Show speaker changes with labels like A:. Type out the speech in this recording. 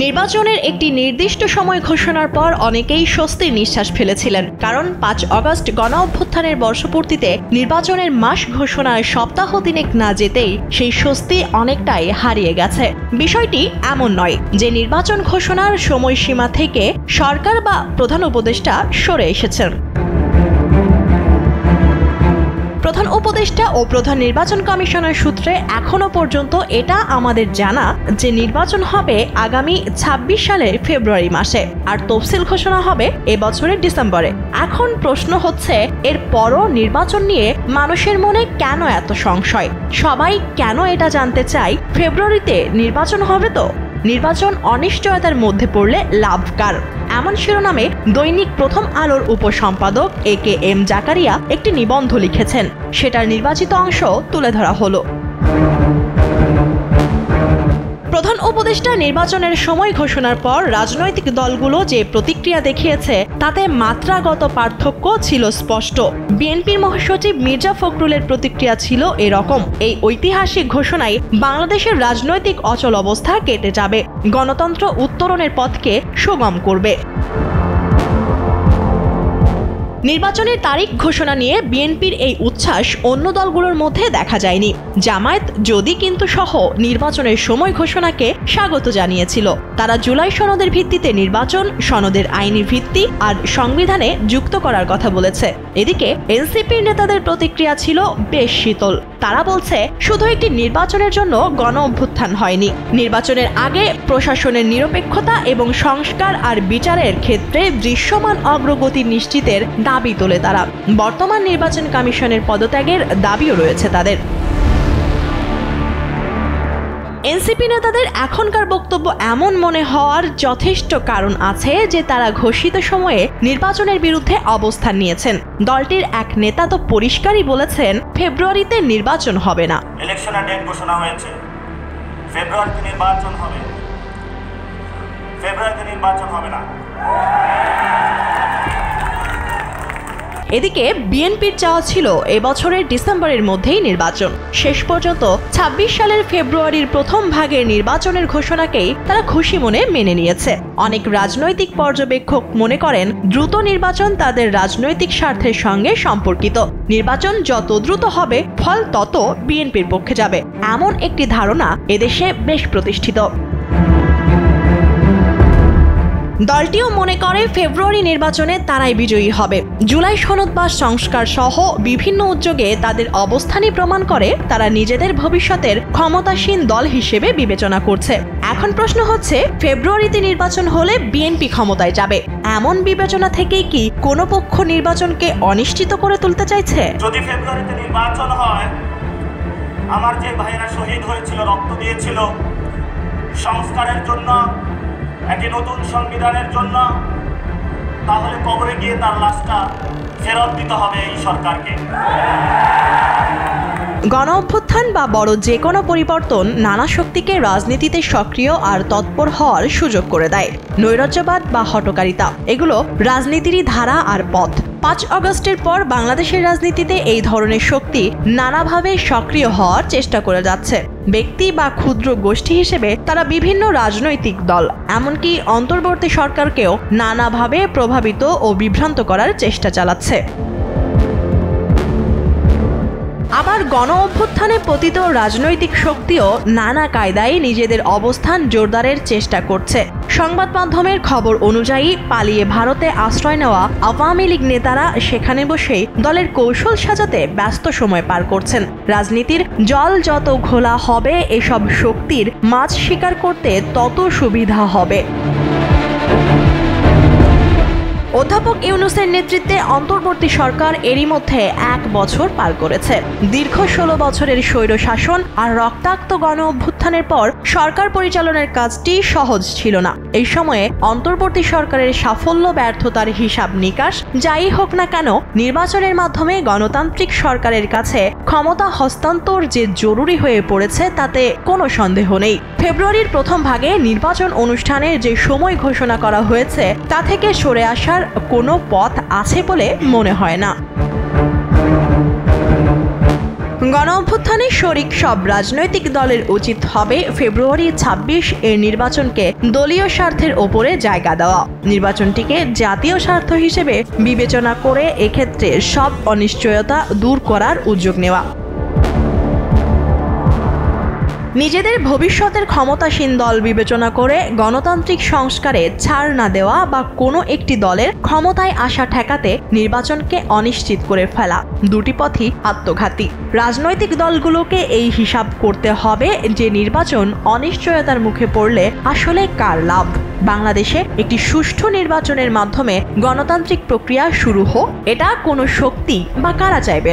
A: নির্বাচনের একটি নির্দিষ্ট সময় ঘোষণার পর অনেকেই স্বস্তির নিঃশ্বাস ফেলেছিলেন, কারণ ৫ আগস্ট গণ অভ্যুত্থানের বর্ষপূর্তিতে নির্বাচনের মাস ঘোষণার সপ্তাহ তিনেক না যেতেই সেই স্বস্তি অনেকটাই হারিয়ে গেছে। বিষয়টি এমন নয় যে নির্বাচন ঘোষণার সময়সীমা থেকে সরকার বা প্রধান উপদেষ্টা সরে এসেছেন। প্রধান উপদেষ্টা ও প্রধান নির্বাচন কমিশনের সূত্রে এখনো পর্যন্ত এটা আমাদের জানা যে নির্বাচন হবে আগামী ২৬ সালের ফেব্রুয়ারি মাসে, আর তফসিল ঘোষণা হবে এবছরের ডিসেম্বরে। এখন প্রশ্ন হচ্ছে, এর পরও নির্বাচন নিয়ে মানুষের মনে কেন এত সংশয়? সবাই কেন এটা জানতে চায় ফেব্রুয়ারিতে নির্বাচন হবে তো? নির্বাচন অনিশ্চয়তার মধ্যে পড়লে লাভ কার? এমন শিরোনামে দৈনিক প্রথম আলোর উপসম্পাদক AKM জাকারিয়া একটি নিবন্ধ লিখেছেন। সেটার নির্বাচিত অংশ তুলে ধরা হলো। প্রধান উপদেষ্টা নির্বাচনের সময় ঘোষণার পর রাজনৈতিক দলগুলো যে প্রতিক্রিয়া দেখিয়েছে তাতে মাত্রাগত পার্থক্য ছিল স্পষ্ট। বিএনপির মহাসচিব মির্জা ফখরুলের প্রতিক্রিয়া ছিল এরকম: এই ঐতিহাসিক ঘোষণায় বাংলাদেশের রাজনৈতিক অচল অবস্থা কেটে যাবে, গণতন্ত্র উত্তরণের পথকে সুগম করবে। নির্বাচনের তারিখ ঘোষণা নিয়ে বিএনপির এই উচ্ছ্বাস অন্য দলগুলোর মধ্যে দেখা যায়নি। জামায়াত যদি কিন্তু সহ নির্বাচনের সময় ঘোষণাকে স্বাগত জানিয়েছিল। তারা জুলাই সনদের ভিত্তিতে নির্বাচন, সনদের আইনি ভিত্তি আর সংবিধানে যুক্ত করার কথা বলেছে। এদিকে এনসিপির নেতাদের প্রতিক্রিয়া ছিল বেশ শীতল। তারা বলছে, শুধু একটি নির্বাচনের জন্য গণ অভ্যুত্থান হয়নি, নির্বাচনের আগে প্রশাসনের নিরপেক্ষতা এবং সংস্কার আর বিচারের ক্ষেত্রে দৃশ্যমান অগ্রগতি নিশ্চিতের দাবি তোলে তারা। বর্তমান নির্বাচন কমিশনের পদত্যাগের দাবিও রয়েছে তাদের। এনসিপি নেতাদের এখনকার বক্তব্য এমন মনে হওয়ার যথেষ্ট কারণ আছে যে তারা ঘোষিত সময়ে নির্বাচনের বিরুদ্ধে অবস্থান নিয়েছেন। দলটির এক নেতা তো পরিষ্কারই বলেছেন, ফেব্রুয়ারিতে নির্বাচন হবে না।
B: ইলেকশনের ডেট ঘোষণা হয়েছে, ফেব্রুয়ারিতে নির্বাচন হবে, ফেব্রুয়ারিতে নির্বাচন হবে না।
A: এদিকে বিএনপির চাওয়া ছিল এবছরের ডিসেম্বরের মধ্যেই নির্বাচন। শেষ পর্যন্ত ২৬ সালের ফেব্রুয়ারির প্রথম ভাগের নির্বাচনের ঘোষণাকেই তারা খুশি মনে মেনে নিয়েছে। অনেক রাজনৈতিক পর্যবেক্ষক মনে করেন, দ্রুত নির্বাচন তাদের রাজনৈতিক স্বার্থের সঙ্গে সম্পর্কিত। নির্বাচন যত দ্রুত হবে, ফল তত বিএনপির পক্ষে যাবে, এমন একটি ধারণা এদেশে বেশ প্রতিষ্ঠিত। দলটিও মনে করে ফেব্রুয়ারি নির্বাচনে তারাই বিজয়ী হবে। জুলাই সনদ বা সংস্কার সহ বিভিন্ন উদ্যোগে তাদের অবস্থানই প্রমাণ করে তারা নিজেদের ভবিষ্যতের ক্ষমতাসীন দল হিসেবে বিবেচনা করছে। এখন প্রশ্ন হচ্ছে, ফেব্রুয়ারিতে নির্বাচন হলে বিএনপি ক্ষমতায় যাবে, এমন বিবেচনা থেকেই কি কোনো পক্ষ নির্বাচনকে অনিশ্চিত করে তুলতে চাইছে?
B: যদি ফেব্রুয়ারিতে নির্বাচন হয়, আমার যে ভাইয়েরা শহীদ হয়েছিল, রক্ত দিয়েছিল সংস্কারের জন্য, একটি নতুন সংবিধানের জন্য, তাহলে কবরে গিয়ে তার লাশটা ফেরত দিতে হবে এই সরকারকে।
A: গণ অভ্যুত্থান বা বড় যে কোনো পরিবর্তন নানা শক্তিকে রাজনীতিতে সক্রিয় আর তৎপর হওয়ার সুযোগ করে দেয়। নৈরাজ্যবাদ বা হঠকারিতা, এগুলো রাজনীতিরই ধারা আর পথ। ৫ আগস্টের পর বাংলাদেশের রাজনীতিতে এই ধরনের শক্তি নানাভাবে সক্রিয় হওয়ার চেষ্টা করে যাচ্ছে। ব্যক্তি বা ক্ষুদ্র গোষ্ঠী হিসেবে তারা বিভিন্ন রাজনৈতিক দল, এমনকি অন্তর্বর্তী সরকারকেও নানাভাবে প্রভাবিত ও বিভ্রান্ত করার চেষ্টা চালাচ্ছে। আবার গণ অভ্যুত্থানে পতিত রাজনৈতিক শক্তিও নানা কায়দায় নিজেদের অবস্থান জোরদারের চেষ্টা করছে। সংবাদ মাধ্যমের খবর অনুযায়ী পালিয়ে ভারতে আশ্রয় নেওয়া আওয়ামী লীগ নেতারা সেখানে বসেই দলের কৌশল সাজাতে ব্যস্ত সময় পার করছেন। রাজনীতির জল যত ঘোলা হবে, এসব শক্তির মাছ শিকার করতে তত সুবিধা হবে। অধ্যাপক ইউনূসের নেতৃত্বে অন্তর্বর্তী সরকার এরই মধ্যে ১ বছর পার করেছে। দীর্ঘ ১৬ বছরের স্বৈরশাসন আর রক্তাক্ত গণ অভ্যুত্থানের পর সরকার পরিচালনার কাজটি সহজ ছিল না। এই সময়ে অন্তর্বর্তী সরকারের সাফল্য ব্যর্থতার হিসাব নিকাশ যাই হোক না কেন, নির্বাচনের মাধ্যমে গণতান্ত্রিক সরকারের কাছে ক্ষমতা হস্তান্তর যে জরুরি হয়ে পড়েছে তাতে কোনো সন্দেহ নেই। ফেব্রুয়ারির প্রথম ভাগে নির্বাচন অনুষ্ঠানের যে সময় ঘোষণা করা হয়েছে তা থেকে সরে আসার কোনো পথ আছে বলে মনে হয় না। গণঅভ্যুত্থানে শরিক সব রাজনৈতিক দলের উচিত হবে ফেব্রুয়ারি ২৬ এর নির্বাচনকে দলীয় স্বার্থের ওপরে জায়গা দেওয়া, নির্বাচনটিকে জাতীয় স্বার্থ হিসেবে বিবেচনা করে এক্ষেত্রে সব অনিশ্চয়তা দূর করার উদ্যোগ নেওয়া। নিজেদের ভবিষ্যতের ক্ষমতাসীন দল বিবেচনা করে গণতান্ত্রিক সংস্কারে ছাড় না দেওয়া বা কোনো একটি দলের ক্ষমতায় আসা ঠেকাতে নির্বাচনকে অনিশ্চিত করে ফেলা, দুটি পথই আত্মঘাতী। রাজনৈতিক দলগুলোকে এই হিসাব করতে হবে যে নির্বাচন অনিশ্চয়তার মুখে পড়লে আসলে কার লাভ। বাংলাদেশে একটি সুষ্ঠু নির্বাচনের মাধ্যমে গণতান্ত্রিক প্রক্রিয়া শুরু হোক, এটা কোনো শক্তি বা কারা চাইবে।